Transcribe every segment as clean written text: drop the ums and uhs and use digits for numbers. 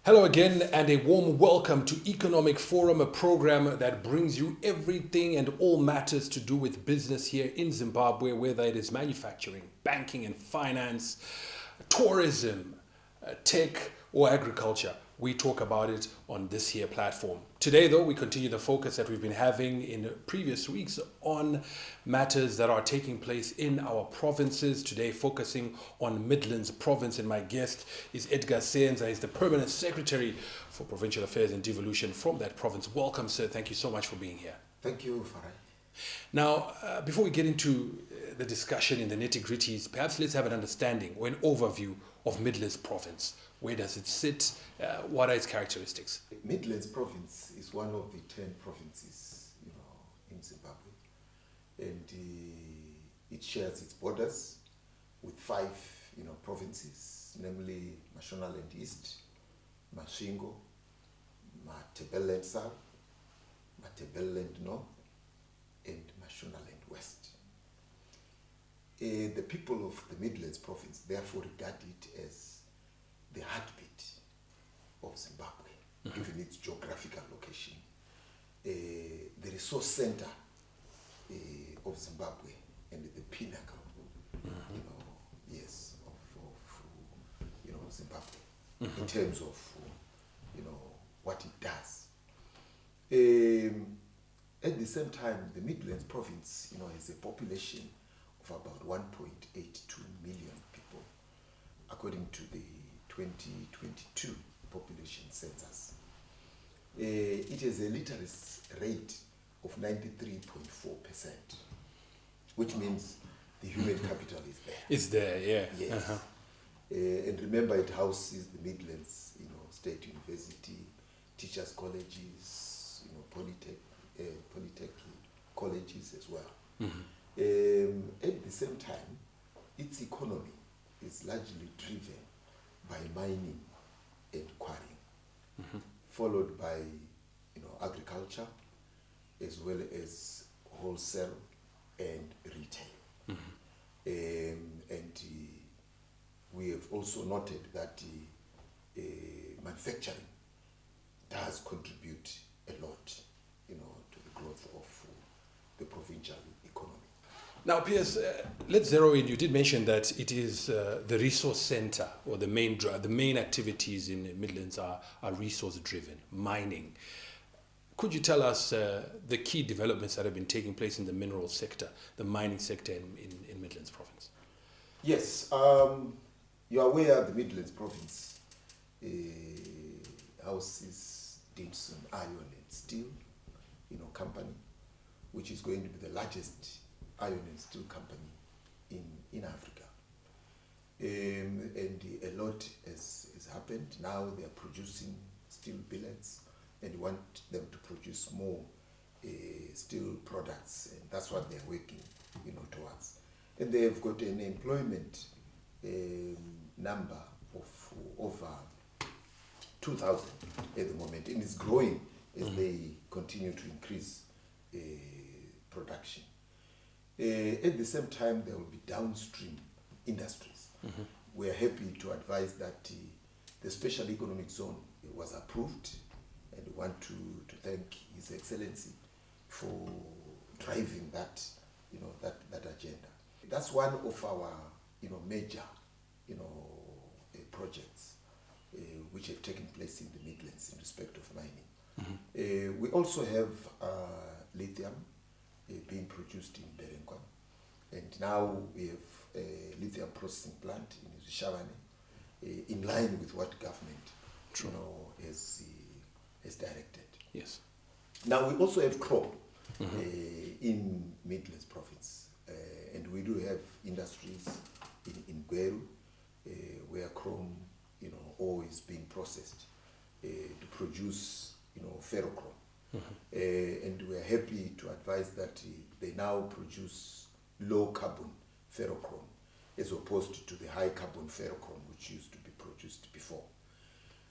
Hello again, and a warm welcome to Economic Forum, a program that brings you everything and all matters to do with business here in Zimbabwe, whether it is manufacturing, banking and finance, tourism, tech, or agriculture. We talk about it on this here platform. Today, though, we continue the focus that we've been having in previous weeks on matters that are taking place in our provinces. Today, focusing on Midlands province, and my guest is Edgar Senza. He's the Permanent Secretary for Provincial Affairs and Devolution from that province. Welcome, sir. Thank you so much for being here. Thank you, Farai. Now, before we get into the discussion in the nitty-gritties, perhaps let's have an understanding or an overview of Midlands province. Where does it sit? What are its characteristics? Midlands province is one of the 10 provinces, in Zimbabwe, and it shares its borders with 5, provinces, namely Mashonaland East, Masvingo, Matabeleland South, Matabeleland North, and Mashonaland West. The people of the Midlands province therefore regard it as the heartbeat of Zimbabwe, given its geographical location, the resource center of Zimbabwe, and the pinnacle, of Zimbabwe, in terms of, what it does. At the same time, the Midlands province, has a population of about 1.82 million people, according to the 2022 population census. It has a literacy rate of 93.4%, which means the human capital is there. It's there, yeah. Yes. And remember, it houses the Midlands, State University, teachers' colleges, polytechnic colleges as well. At the same time, its economy is largely driven by mining and quarrying, followed by agriculture, as well as wholesale and retail. We have also noted that manufacturing does contribute a lot, to the growth of the provincial economy. Now, Piers, let's zero in. You did mention that it is the resource center, or the main activities in the Midlands are resource driven, mining. Could you tell us the key developments that have been taking place in the mineral sector, the mining sector in Midlands province? Yes, you are aware the Midlands province houses Dimson Iron and Steel, company, which is going to be the largest iron and steel company in Africa. And a lot has happened. Now they are producing steel billets and want them to produce more steel products, and that's what they're working towards. And they have got an employment number of over 2,000 at the moment, and it's growing as they continue to increase production. At the same time, there will be downstream industries. We are happy to advise that the Special Economic Zone was approved, and we want to thank His Excellency for driving that, that agenda. That's one of our, major, projects which have taken place in the Midlands in respect of mining. We also have lithium being produced in Berenkwan, and now we have a lithium processing plant in Zvishavane, in line with what government has directed. Yes. Now we also have chrome in Midlands province, and we do have industries in Gweru where chrome ore is being processed to produce ferrochrome. And we are happy to advise that they now produce low carbon ferrochrome as opposed to the high carbon ferrochrome which used to be produced before.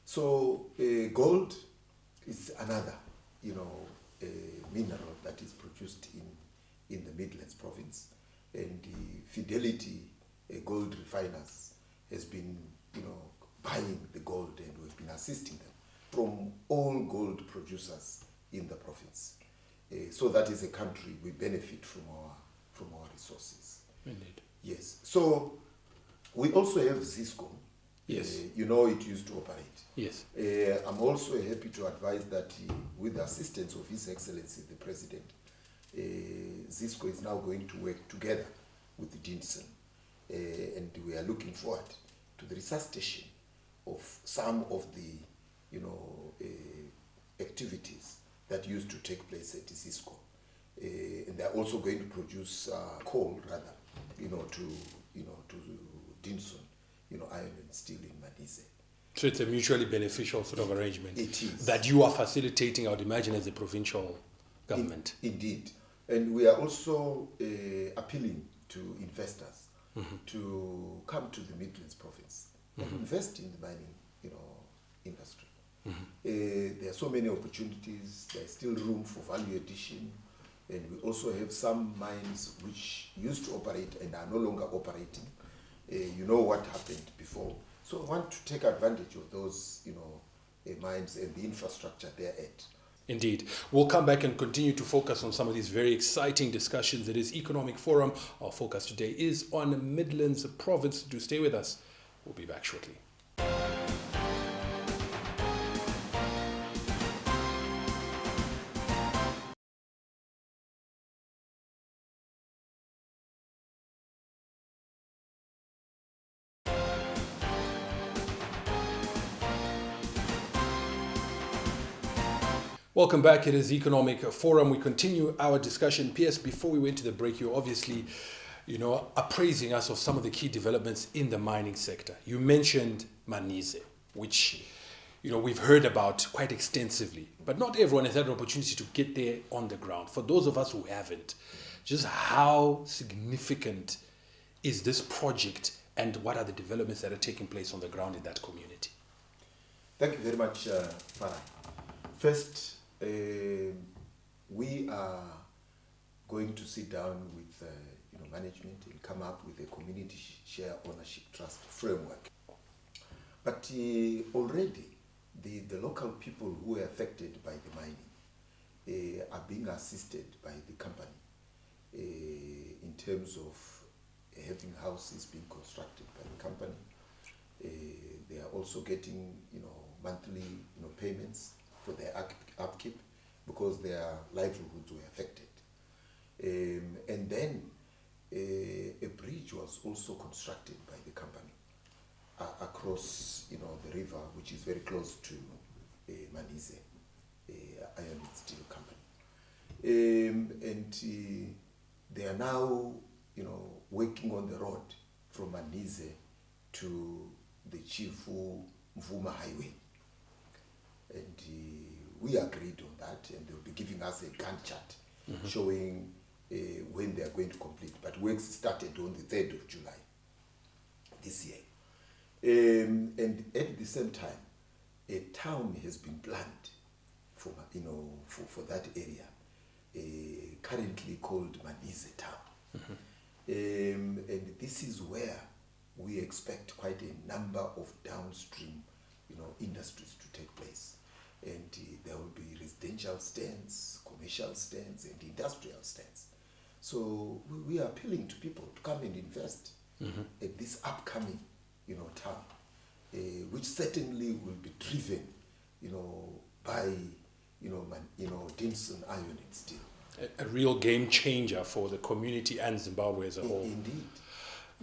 So gold is another mineral that is produced in the Midlands province, and the Fidelity gold refiners has been buying the gold, and we've been assisting them from all gold producers in the province. So that is a country we benefit from our resources. Indeed. Yes. So we also have Zisco. Yes. You know, it used to operate. Yes. I'm also happy to advise that with the assistance of His Excellency the President, Zisco is now going to work together with Dinson, and we are looking forward to the resuscitation of some of the, activities that used to take place at Zisco. And they're also going to produce coal, rather, to Dinson, iron and steel in Manise. So it's a mutually beneficial sort of arrangement. It is. That you are facilitating, I would imagine, as a provincial government. Indeed. And we are also appealing to investors to come to the Midlands province and invest in the mining, industry. There are so many opportunities. There's still room for value addition. And we also have some mines which used to operate and are no longer operating. You know what happened before. So I want to take advantage of those, mines and the infrastructure they're at. Indeed. We'll come back and continue to focus on some of these very exciting discussions. It is Economic Forum. Our focus today is on Midlands province. Do stay with us. We'll be back shortly. Welcome back. It is Economic Forum. We continue our discussion. P.S. Before we went to the break, you obviously, appraising us of some of the key developments in the mining sector. You mentioned Manise, which, we've heard about quite extensively, but not everyone has had an opportunity to get there on the ground. For those of us who haven't, just how significant is this project and what are the developments that are taking place on the ground in that community? Thank you very much, Farah. First, we are going to sit down with management and come up with a community share ownership trust framework. But already the local people who are affected by the mining are being assisted by the company in terms of having houses being constructed by the company. They are also getting monthly payments for their upkeep because their livelihoods were affected. And then a bridge was also constructed by the company across the river, which is very close to Manise, Iron and Steel Company. And they are now working on the road from Manise to the Chifu Mvuma Highway. And we agreed on that, and they'll be giving us a Gantt chart showing when they are going to complete. But works started on the 3rd of July this year. And at the same time, a town has been planned for that area, currently called Manise Town. And this is where we expect quite a number of downstream industries to take place. And there will be residential stands, commercial stands, and industrial stands. So we are appealing to people to come and invest at this upcoming, town, which certainly will be driven, by, Dinson Iron and Steel. A real game changer for the community and Zimbabwe as a whole. Indeed.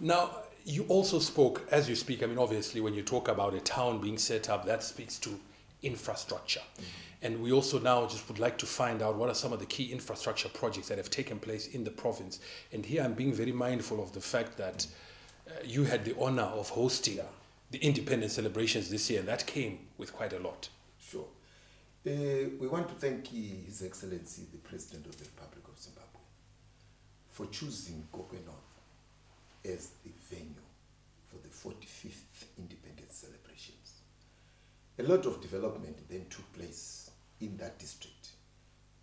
Now, you also spoke, as you speak, obviously, when you talk about a town being set up, that speaks to infrastructure. And we also now just would like to find out what are some of the key infrastructure projects that have taken place in the province. And here I'm being very mindful of the fact that you had the honor of hosting the independence celebrations this year, and that came with quite a lot. Sure. We want to thank His Excellency, the President of the Republic of Zimbabwe, for choosing Gokwe North as the venue for the 45th independence celebrations. A lot of development then took place in that district,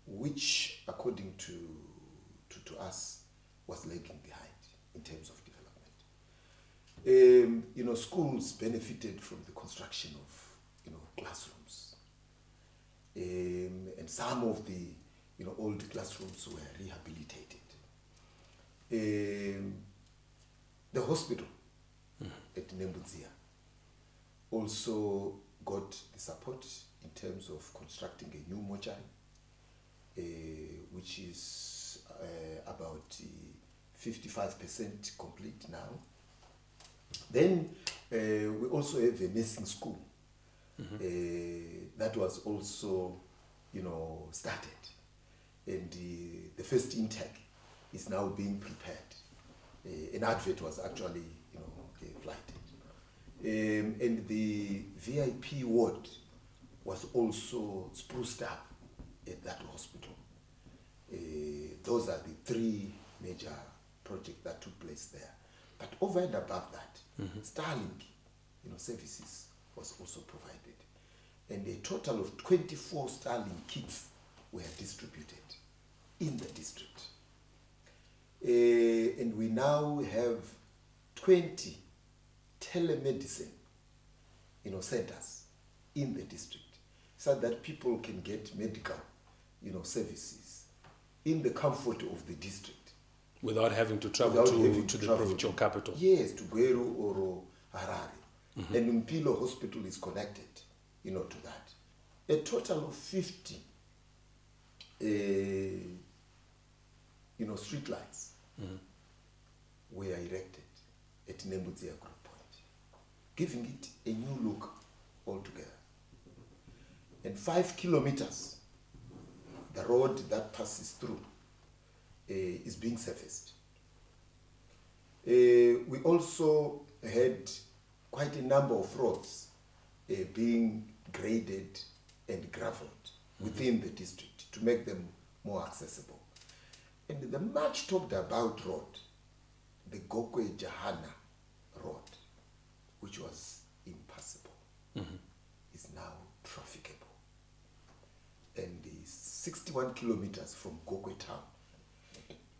which, according to us, was lagging behind in terms of development. Schools benefited from the construction of, classrooms. And some of the, old classrooms were rehabilitated. The hospital at Nembudzia also got the support in terms of constructing a new mortuary, which is about 55% complete now. Then we also have a nursing school that was also, started, and the first intake is now being prepared. An advert was actually, flighted, and the VIP ward was also spruced up at that hospital. Those are the three major projects that took place there. But over and above that, Starlink, services was also provided, and a total of 24 Starlink kits were distributed in the district. And we now have 20 telemedicine, centers in the district, so that people can get medical, services in the comfort of the district, without having to travel to the provincial capital. Yes, to Gweru or Harare. And Mpilo Hospital is connected, to that. A total of 50, street lights were erected at Nembudzia Group Point, giving it a new look altogether. And 5 kilometers, the road that passes through is being surfaced. We also had quite a number of roads being graded and gravelled within the district to make them more accessible. And the much talked about road, the Gokwe Jahana road, which was impassable, is now trafficable. And is 61 kilometers from Gokwe town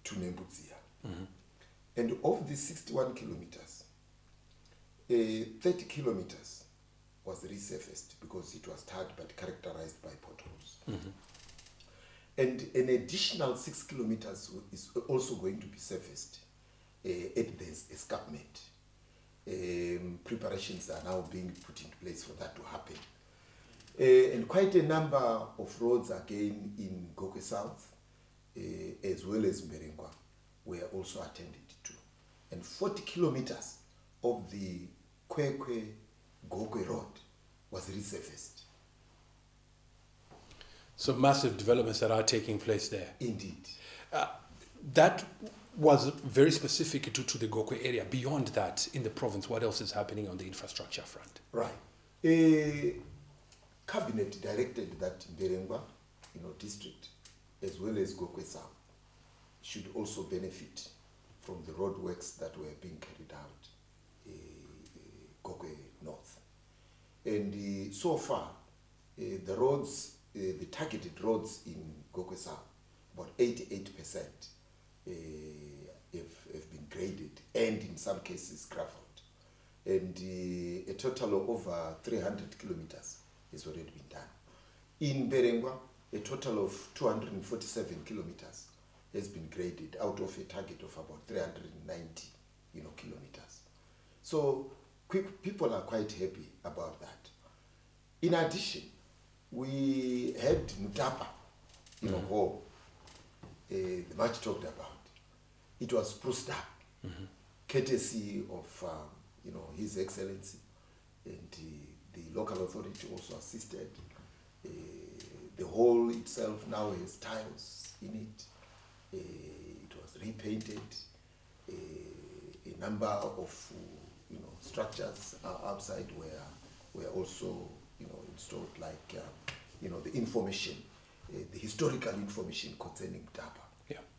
to Nembudzia. And of these 61 kilometers, 30 kilometers was resurfaced because it was tarred but characterized by potholes. And an additional 6 kilometers is also going to be surfaced at this escarpment. Preparations are now being put in place for that to happen. And quite a number of roads again in Gokwe South, as well as Mberengwa, were also attended to. And 40 kilometers of the Kwekwe-Gokwe road was resurfaced. So massive developments that are taking place there. Indeed. That was very specific to the Gokwe area. Beyond that, in the province, what else is happening on the infrastructure front? Right. Cabinet directed that Mberengwa, district, as well as Gokwe South, should also benefit from the roadworks that were being carried out Gokwe North. And so far, the roads, the targeted roads in Gokwe South, about 88% have been graded, and in some cases gravelled. And a total of over 300 kilometers has already been done. In Mberengwa, a total of 247 kilometers has been graded out of a target of about 390 kilometers. So people are quite happy about that. In addition, we had Mutapa, home, the much talked about. It was spruced up, courtesy of His Excellency, and the local authority also assisted. The hall itself now has tiles in it. It was repainted. A number of structures outside were also installed, like the information, the historical information concerning Dapa.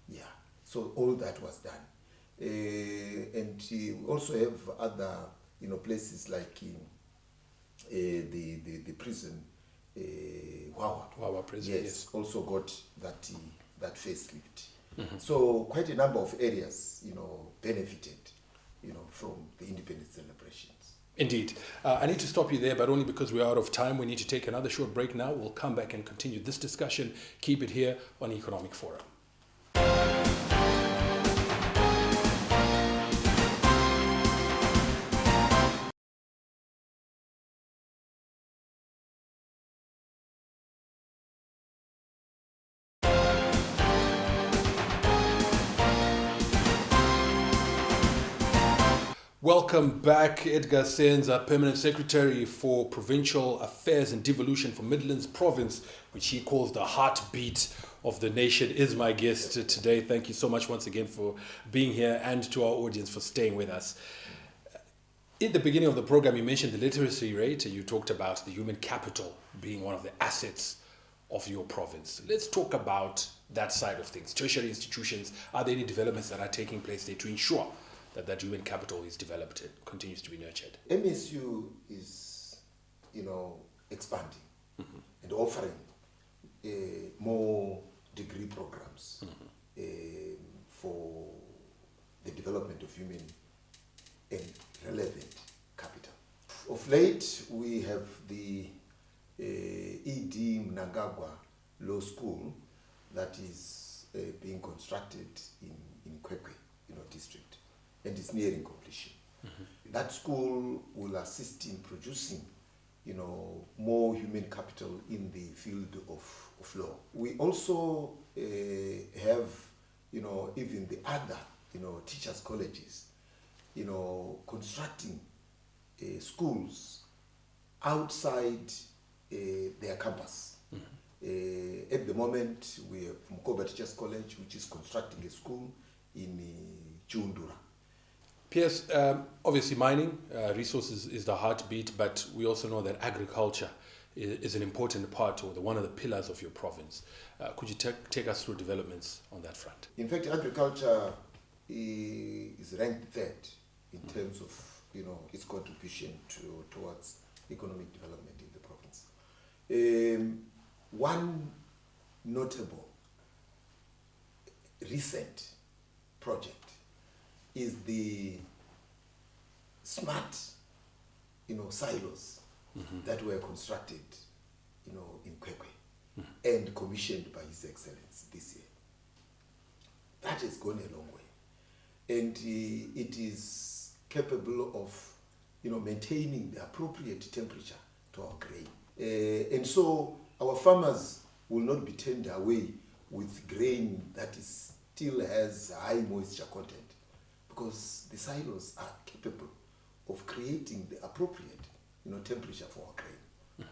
Yeah. So all that was done, and we also have other places like the prison, Wawa prison. Yes, also got that facelift. So quite a number of areas benefited from the independence celebrations. Indeed. I need to stop you there, but only because we're out of time. We need to take another short break now. We'll come back and continue this discussion. Keep it here on Economic Forum. Welcome back. Edgar Senza, Permanent Secretary for Provincial Affairs and Devolution for Midlands Province, which he calls the heartbeat of the nation, is my guest today. Thank you so much once again for being here, and to our audience for staying with us. In the beginning of the program, you mentioned the literacy rate, and you talked about the human capital being one of the assets of your province. Let's talk about that side of things. Tertiary institutions, are there any developments that are taking place there to ensure that human capital is developed and continues to be nurtured? MSU is, expanding and offering more degree programs for the development of human and relevant capital. Of late, we have the ED Mnangagwa Law School that is being constructed in Kwekwe, district, and it's nearing completion. That school will assist in producing, more human capital in the field of law. We also have, even the other, teachers' colleges, constructing schools outside their campus. At the moment, we have Mkoba Teachers College, which is constructing a school in Chundura. P.S. Obviously mining, resources is the heartbeat, but we also know that agriculture is an important part, or one of the pillars of your province. Could you take us through developments on that front? In fact, agriculture is ranked third in terms of its contribution towards economic development in the province. One notable recent project is the smart, silos that were constructed, in Kwekwe and commissioned by His Excellency this year. That has gone a long way, and it is capable of, maintaining the appropriate temperature to our grain, and so our farmers will not be turned away with grain that still has high moisture content, because the silos are capable of creating the appropriate, temperature for our grain.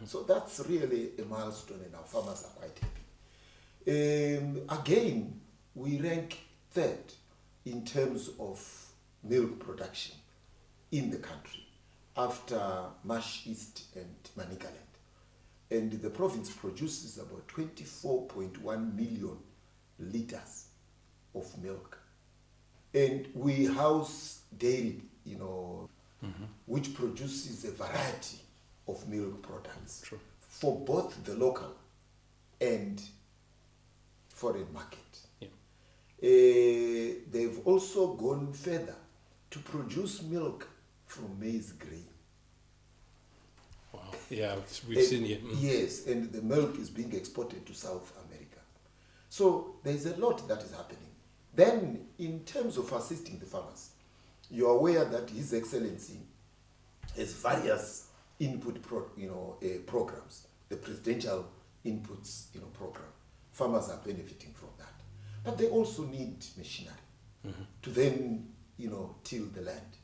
So that's really a milestone, and our farmers are quite happy. Again, we rank third in terms of milk production in the country, after Marsh East and Manicaland. And the province produces about 24.1 million liters of milk. And we house dairy, which produces a variety of milk products. True. For both the local and foreign market. Yeah. They've also gone further to produce milk from maize grain. Wow. Yeah, we've seen it. Yes, and the milk is being exported to South America. So there's a lot that is happening. Then, in terms of assisting the farmers, you're aware that His Excellency has various input programs, the presidential inputs program. Farmers are benefiting from that. But they also need machinery to then till the land,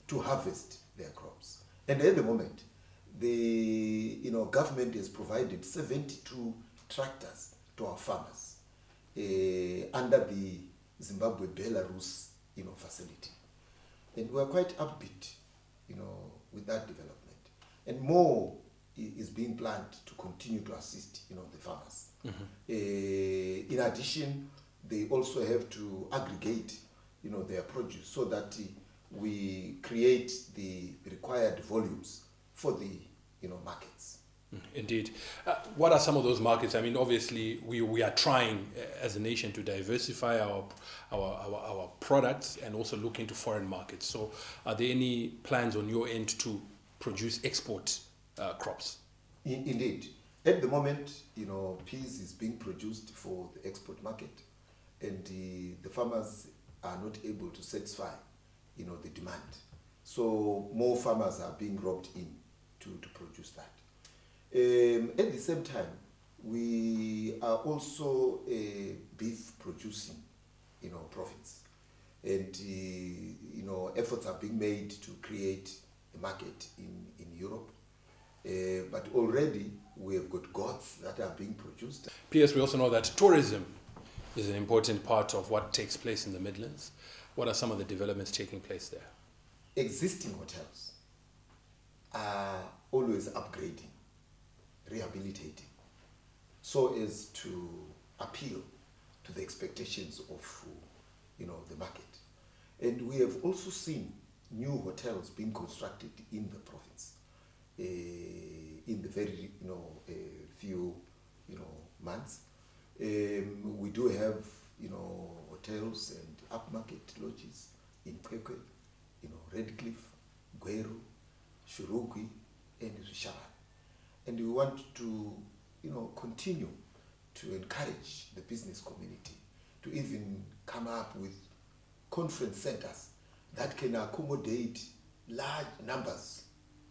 to harvest their crops. And at the moment, the government has provided 72 tractors to our farmers under the Zimbabwe-Belarus facility. And we're quite upbeat with that development. And more is being planned to continue to assist the farmers. In addition, they also have to aggregate their produce so that we create the required volumes for the markets. Indeed. What are some of those markets? I mean, obviously, we are trying as a nation to diversify our products and also look into foreign markets. So, are there any plans on your end to produce export crops? Indeed. At the moment, peas is being produced for the export market, and the farmers are not able to satisfy, the demand. So more farmers are being roped in to produce that. At the same time, we are also beef producing, province, and efforts are being made to create a market in Europe. But already we have got goats that are being produced. P.S. We also know that tourism is an important part of what takes place in the Midlands. What are some of the developments taking place there? Existing hotels are always upgrading, rehabilitating, so as to appeal to the expectations of the market. And we have also seen new hotels being constructed in the province in the very few months. We do have hotels and upmarket lodges in Kwekwe, Redcliffe, Gweru, Shurugwi, and Risharan. And we want to continue to encourage the business community to even come up with conference centers that can accommodate large numbers,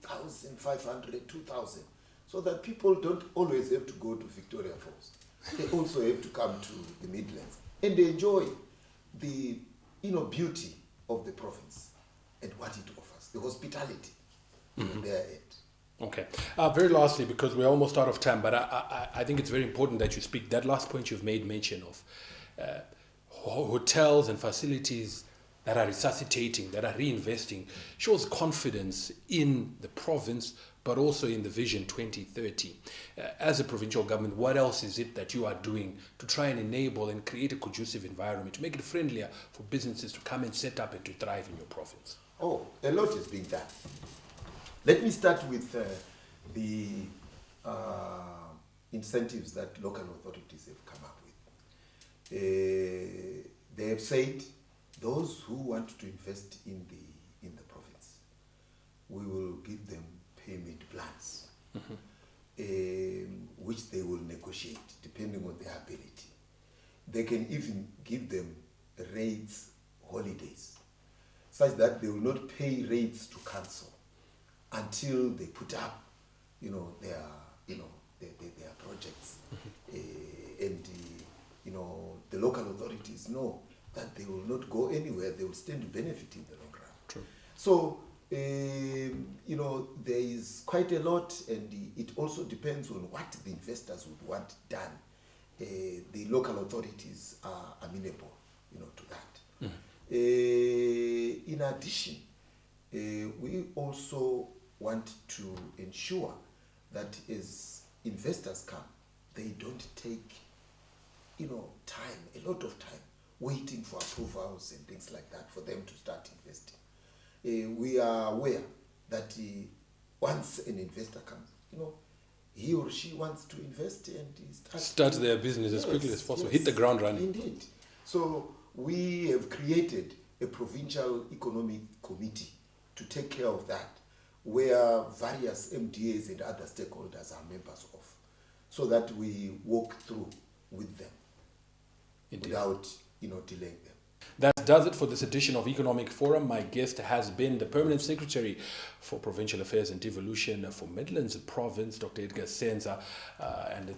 1,500, 2,000, so that people don't always have to go to Victoria Falls. They also have to come to the Midlands and they enjoy the beauty of the province and what it offers, the hospitality their end. Okay. Very lastly, because we're almost out of time, but I think it's very important that you speak. That last point you've made mention of hotels and facilities that are resuscitating, that are reinvesting, shows confidence in the province, but also in the Vision 2030. As a provincial government, what else is it that you are doing to try and enable and create a conducive environment, to make it friendlier for businesses to come and set up and to thrive in your province? Oh, a lot is being done. Let me start with the incentives that local authorities have come up with. They have said those who want to invest in the province, we will give them payment plans, which they will negotiate depending on their ability. They can even give them rates, holidays, such that they will not pay rates to council until they put up, their projects, and the local authorities know that they will not go anywhere; they will stand to benefit in the long run. True. So, there is quite a lot, and it also depends on what the investors would want done. The local authorities are amenable, to that. In addition, we also want to ensure that as investors come, they don't take, time, a lot of time, waiting for approvals and things like that for them to start investing. We are aware that once an investor comes, he or she wants to invest and start their business as quickly as possible, hit the ground running. Indeed. So we have created a provincial economic committee to take care of that, where various MDAs and other stakeholders are members of, so that we walk through with them. Indeed. Without delaying them. That does it for this edition of Economic Forum. My guest has been the Permanent Secretary for Provincial Affairs and Devolution for Midlands Province, Dr. Edgar Senza. And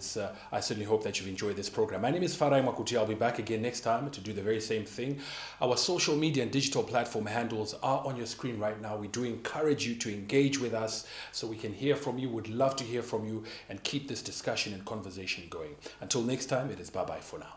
I certainly hope that you've enjoyed this program. My name is Farai Makuti. I'll be back again next time to do the very same thing. Our social media and digital platform handles are on your screen right now. We do encourage you to engage with us so we can hear from you. We'd love to hear from you and keep this discussion and conversation going. Until next time, it is bye-bye for now.